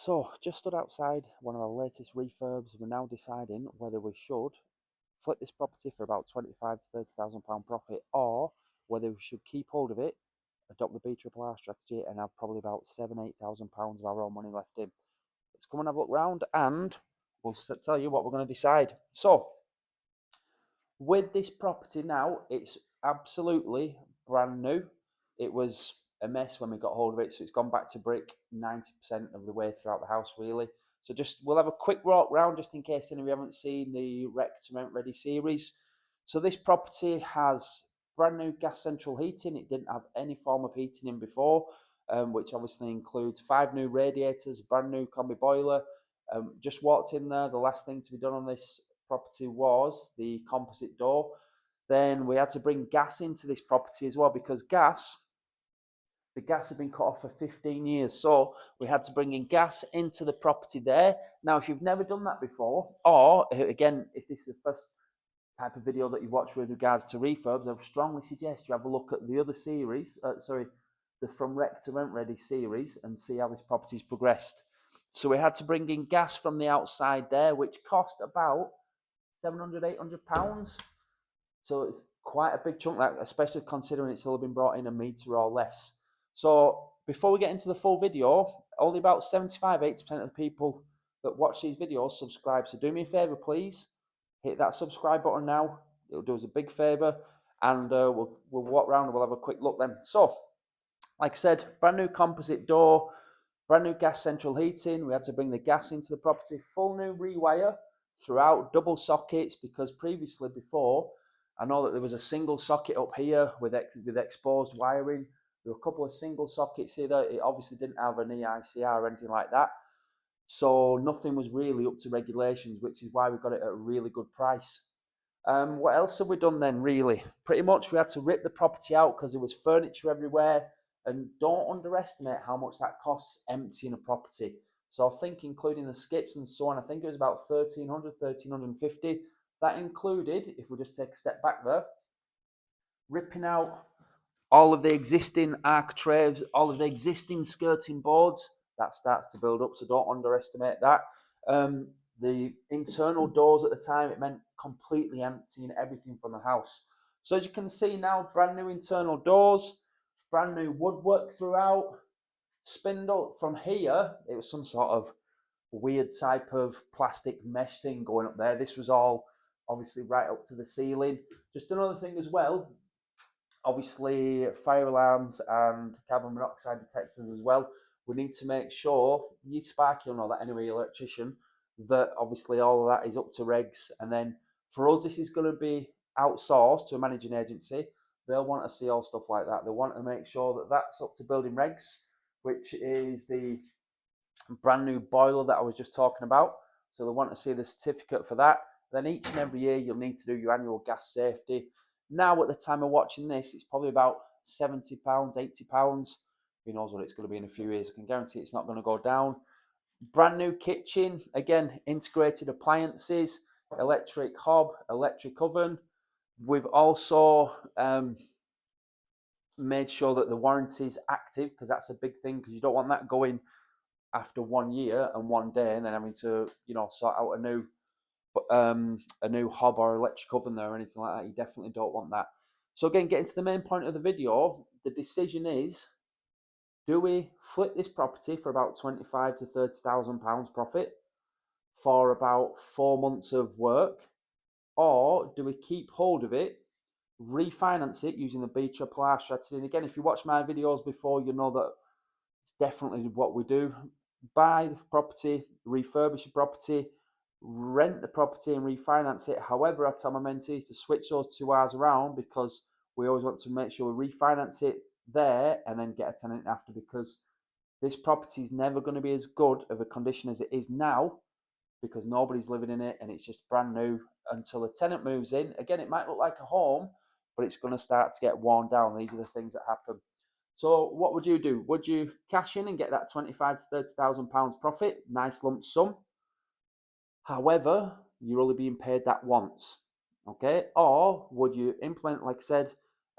So, just stood outside one of our latest refurbs. We're now deciding whether we should flip this property for about 25 to 30,000 pound profit, or whether we should keep hold of it, adopt the BRRR strategy, and have probably about £7,000 to £8,000 of our own money left in. Let's come and have a look round, and we'll tell you what we're going to decide. So, with this property now, it's absolutely brand new. It was a mess when we got hold of it, so it's gone back to brick 90% of the way throughout the house, really. So we'll have a quick walk round just in case any of you haven't seen the Rec to Rent Ready series. So this property has brand new gas central heating. It didn't have any form of heating in before, which obviously includes 5 new radiators, brand new combi boiler. Just walked in there. The last thing to be done on this property was the composite door. Then we had to bring gas into this property as well, because the gas had been cut off for 15 years. So we had to bring in gas into the property there. Now, if you've never done that before, or again, if this is the first type of video that you've watched with regards to refurbs, I would strongly suggest you have a look at the other series, the From Rec to Rent Ready series, and see how this property's progressed. So we had to bring in gas from the outside there, which cost about £700, £800. So it's quite a big chunk, especially considering it's only been brought in a metre or less. So before we get into the full video, only about 75–80% of the people that watch these videos subscribe. So do me a favour, please. Hit that subscribe button now. It'll do us a big favour. And we'll walk around and we'll have a quick look then. So, like I said, brand new composite door, brand new gas central heating. We had to bring the gas into the property, full new rewire throughout, double sockets, because before, I know that there was a single socket up here with exposed wiring. There were a couple of single sockets here. It obviously didn't have an EICR or anything like that. So nothing was really up to regulations, which is why we got it at a really good price. What else have we done then, really? Pretty much we had to rip the property out because there was furniture everywhere. And don't underestimate how much that costs emptying a property. So I think including the skips and so on, I think it was about 1,300, 1,350. That included, if we just take a step back there, ripping out all of the existing architraves, all of the existing skirting boards. That starts to build up, so don't underestimate that. The internal doors at the time, it meant completely emptying everything from the house. So as you can see now, brand new internal doors, brand new woodwork throughout, spindle. From here, it was some sort of weird type of plastic mesh thing going up there. This was all obviously right up to the ceiling. Just another thing as well, obviously fire alarms and carbon monoxide detectors as well. We need to make sure, you Sparky will know that anyway, electrician, that obviously all of that is up to regs. And then for us, this is going to be outsourced to a managing agency. They'll want to see all stuff like that. They want to make sure that that's up to building regs, which is the brand new boiler that I was just talking about. So they want to see the certificate for that. Then each and every year you'll need to do your annual gas safety. Now at the time of watching this, it's probably about £70, £80. Who knows what it's going to be in a few years. I can guarantee it's not going to go down. Brand new kitchen, again, integrated appliances, electric hob, electric oven. We've also made sure that the warranty is active, because that's a big thing, because you don't want that going after 1 year and 1 day and then having to, sort out a new hob or electric oven there or anything like that. You definitely don't want that. So again, getting to the main point of the video, the decision is, do we flip this property for about 25 to 30,000 pounds profit for about 4 months of work, or do we keep hold of it, refinance it using the BRRR strategy? And again, if you watch my videos before, you know that it's definitely what we do. Buy the property, refurbish the property, rent the property and refinance it. However, I tell my mentees to switch those 2 hours around, because we always want to make sure we refinance it there and then get a tenant after, because this property is never going to be as good of a condition as it is now, because nobody's living in it and it's just brand new until a tenant moves in. Again, it might look like a home, but it's going to start to get worn down. These are the things that happen. So what would you do? Would you cash in and get that 25 to 30,000 pounds profit, nice lump sum? However, you're only being paid that once, okay? Or would you implement, like I said,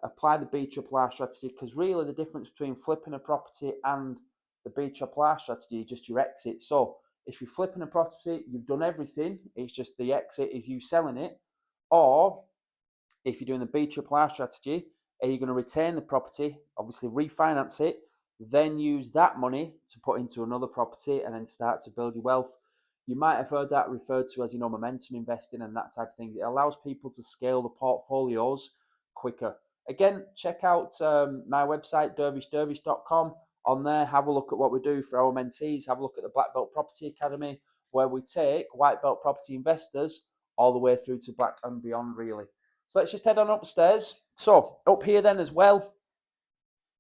apply the BRRR strategy? Because really the difference between flipping a property and The BRRR strategy is just your exit. So if you're flipping a property, you've done everything. It's just the exit is you selling it. Or if you're doing the BRRR strategy, are you going to retain the property, obviously refinance it, then use that money to put into another property and then start to build your wealth? You might have heard that referred to as, momentum investing and that type of thing. It allows people to scale the portfolios quicker. Again, check out my website, dervishdervish.com. On there, have a look at what we do for our mentees. Have a look at the Black Belt Property Academy, where we take white belt property investors all the way through to black and beyond, really. So let's just head on upstairs. So up here then as well,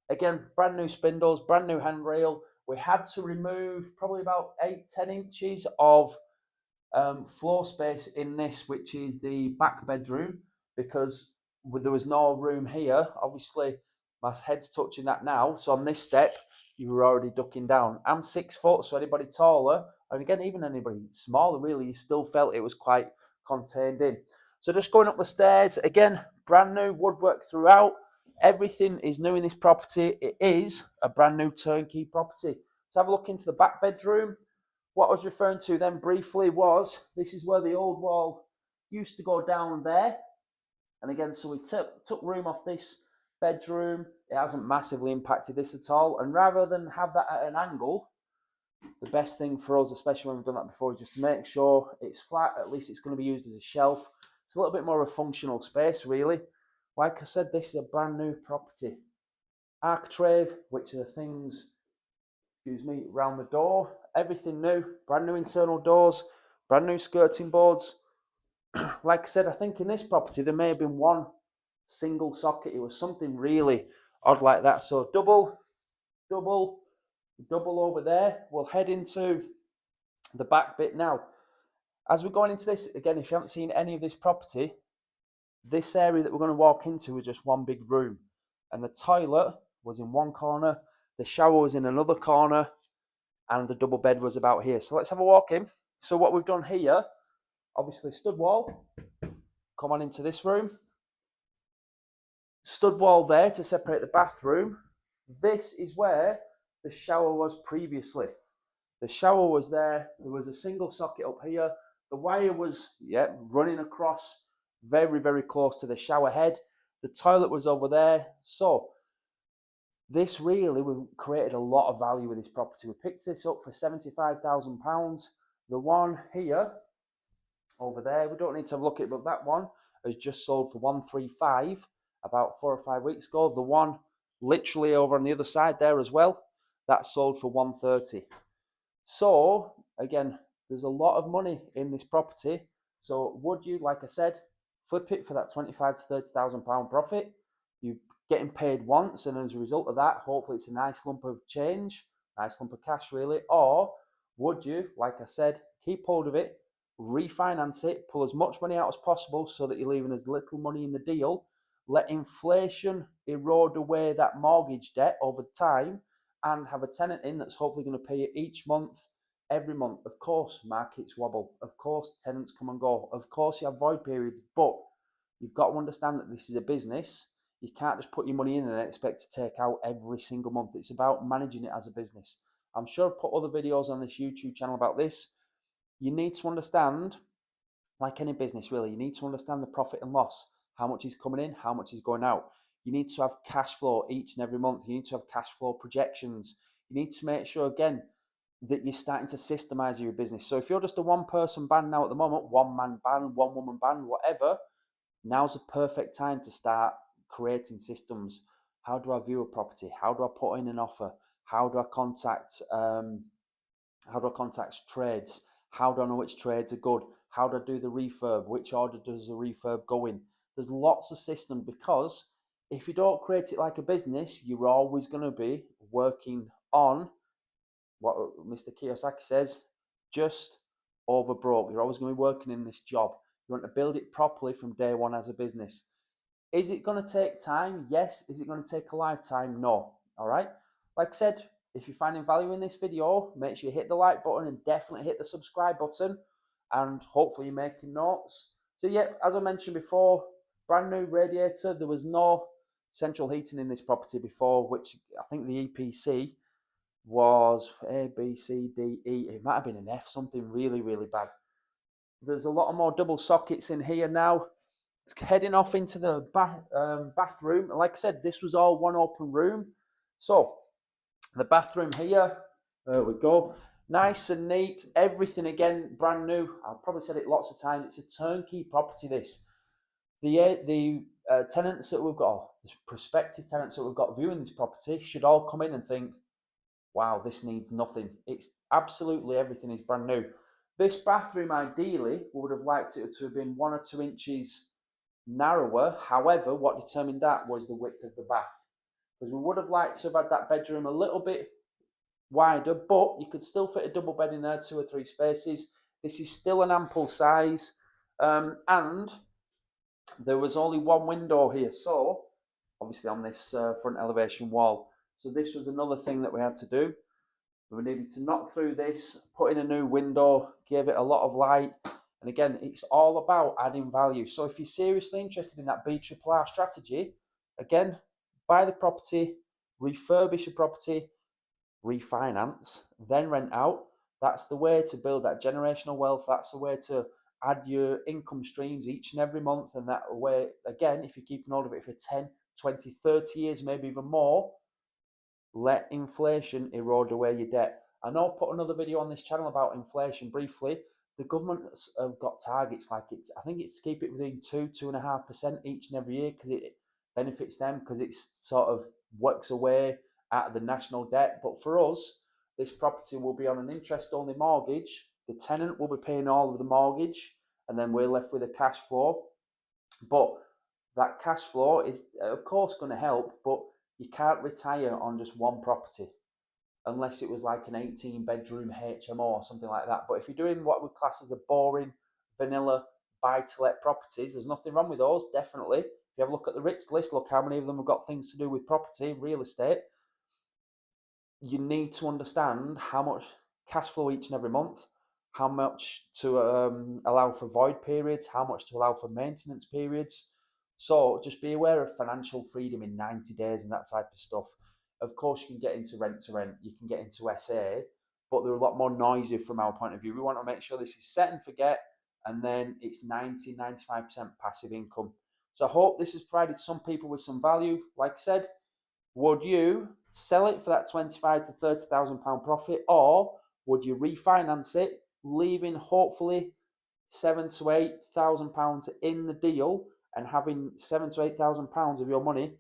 again, brand new spindles, brand new handrail. We had to remove probably about 8-10 inches of floor space in this, which is the back bedroom, because there was no room here. Obviously, my head's touching that now. So on this step, you were already ducking down. I'm 6 foot, so anybody taller, and again, even anybody smaller, really, you still felt it was quite contained in. So just going up the stairs, again, brand new woodwork throughout. Everything is new in this property. It is a brand new turnkey property. Let's have a look into the back bedroom. What I was referring to then briefly was, this is where the old wall used to go down there. And again, so we took room off this bedroom. It hasn't massively impacted this at all. And rather than have that at an angle, the best thing for us, especially when we've done that before, is just to make sure it's flat. At least it's going to be used as a shelf. It's a little bit more of a functional space, really. Like I said, this is a brand new property. Architrave, which are the things, round the door. Everything new, brand new internal doors, brand new skirting boards. Like I said, I think in this property there may have been one single socket. It was something really odd like that. So double over there. We'll head into the back bit now. As we're going into this, again, if you haven't seen any of this property, this area that we're going to walk into is just one big room. And the toilet was in one corner, the shower was in another corner, and the double bed was about here. So let's have a walk in. So what we've done here, obviously stud wall, come on into this room. Stud wall there to separate the bathroom. This is where the shower was previously. The shower was there. There was a single socket up here. The wire was, running across very, very close to the shower head. The toilet was over there. So this really, we created a lot of value with this property. We picked this up for £75,000. The one here, over there, we don't need to have a look at it, but that one has just sold for 135 about 4 or 5 weeks ago. The one literally over on the other side there as well, that sold for 130. So again, there's a lot of money in this property. So would you, like I said, flip it for that 25 to 30,000 pound profit? You're getting paid once, and as a result of that, hopefully it's a nice lump of change, nice lump of cash, really. Or would you, like I said, keep hold of it, refinance it, pull as much money out as possible so that you're leaving as little money in the deal, let inflation erode away that mortgage debt over time, and have a tenant in that's hopefully going to pay you each month, every month. Of course, markets wobble. Of course, tenants come and go. Of course, you have void periods, but you've got to understand that this is a business. You can't just put your money in and expect to take out every single month. It's about managing it as a business. I'm sure I've put other videos on this YouTube channel about this. You need to understand, like any business really, you need to understand the profit and loss. How much is coming in, how much is going out. You need to have cash flow each and every month. You need to have cash flow projections. You need to make sure, again, that you're starting to systemize your business. So if you're just a one-person band now at the moment, one-man band, one-woman band, whatever, now's the perfect time to start creating systems. How do I view a property? How do I put in an offer? How do I contact trades? How do I know which trades are good? How do I do the refurb? Which order does the refurb go in? There's lots of systems, because if you don't create it like a business, you're always going to be working on what Mr. Kiyosaki says, just over broke. You're always going to be working in this job. You want to build it properly from day one as a business. Is it going to take time? Yes. Is it going to take a lifetime? No. All right. Like I said, if you're finding value in this video, make sure you hit the like button and definitely hit the subscribe button. And hopefully you're making notes. So yeah, as I mentioned before, brand new radiator. There was no central heating in this property before, which I think the EPC was A, B, C, D, E. It might have been an F, something really, really bad. There's a lot more double sockets in here now. It's heading off into the bathroom. Like I said, this was all one open room. So the bathroom here, there we go. Nice and neat. Everything again, brand new. I've probably said it lots of times. It's a turnkey property, this. The tenants that we've got, the prospective tenants that we've got viewing this property should all come in and think, wow, this needs nothing. It's absolutely everything is brand new. This bathroom, ideally, we would have liked it to have been 1 or 2 inches narrower. However, what determined that was the width of the bath. Because we would have liked to have had that bedroom a little bit wider, but you could still fit a double bed in there, 2 or 3 spaces. This is still an ample size. And there was only one window here. So, obviously on this front elevation wall. So this was another thing that we had to do. We needed to knock through this, put in a new window, give it a lot of light. And again, it's all about adding value. So if you're seriously interested in that BRRR strategy, again, buy the property, refurbish a property, refinance, then rent out. That's the way to build that generational wealth. That's the way to add your income streams each and every month. And that way, again, if you're keeping hold of it for 10, 20, 30 years, maybe even more, let inflation erode away your debt. I know I've put another video on this channel about inflation briefly. The government have got targets like I think it's to keep it within 2.5% each and every year because it benefits them because it's sort of works away at the national debt. But for us, this property will be on an interest-only mortgage. The tenant will be paying all of the mortgage, and then we're left with a cash flow. But that cash flow is, of course, going to help, but you can't retire on just one property unless it was like an 18-bedroom HMO or something like that. But if you're doing what we class as the boring, vanilla buy-to-let properties, there's nothing wrong with those, definitely. If you have a look at the rich list, look how many of them have got things to do with property, real estate. You need to understand how much cash flow each and every month, how much to allow for void periods, how much to allow for maintenance periods. So just be aware of financial freedom in 90 days and that type of stuff. Of course, you can get into rent to rent, you can get into SA, but they're a lot more noisy from our point of view. We want to make sure this is set and forget, and then it's 90-95% passive income. So I hope this has provided some people with some value. Like I said, would you sell it for that 25 to 30,000 pound profit, or would you refinance it, leaving hopefully 7 to 8,000 pounds in the deal and having 7 to 8,000 pounds of your money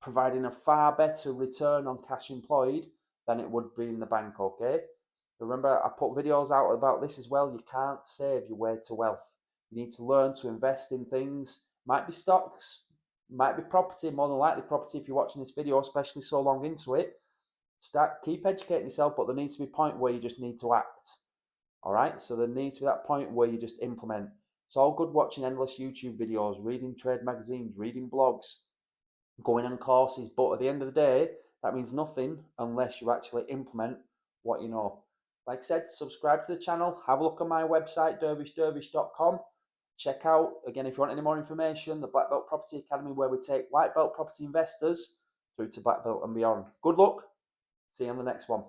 providing a far better return on cash employed than it would be in the bank? Okay, remember I put videos out about this as well. You can't save your way to wealth. You need to learn to invest in things. Might be stocks, might be property, more than likely property if you're watching this video, especially so long into it. Keep educating yourself, but there needs to be a point where you just need to act. All right, so there needs to be that point where you just implement. It's all good watching endless YouTube videos, reading trade magazines, reading blogs, going on courses, but at the end of the day, that means nothing unless you actually implement what you know. Like I said, subscribe to the channel, have a look on my website, dervishdervish.com. Check out, again, if you want any more information, the Black Belt Property Academy, where we take white belt property investors through to black belt and beyond. Good luck. See you on the next one.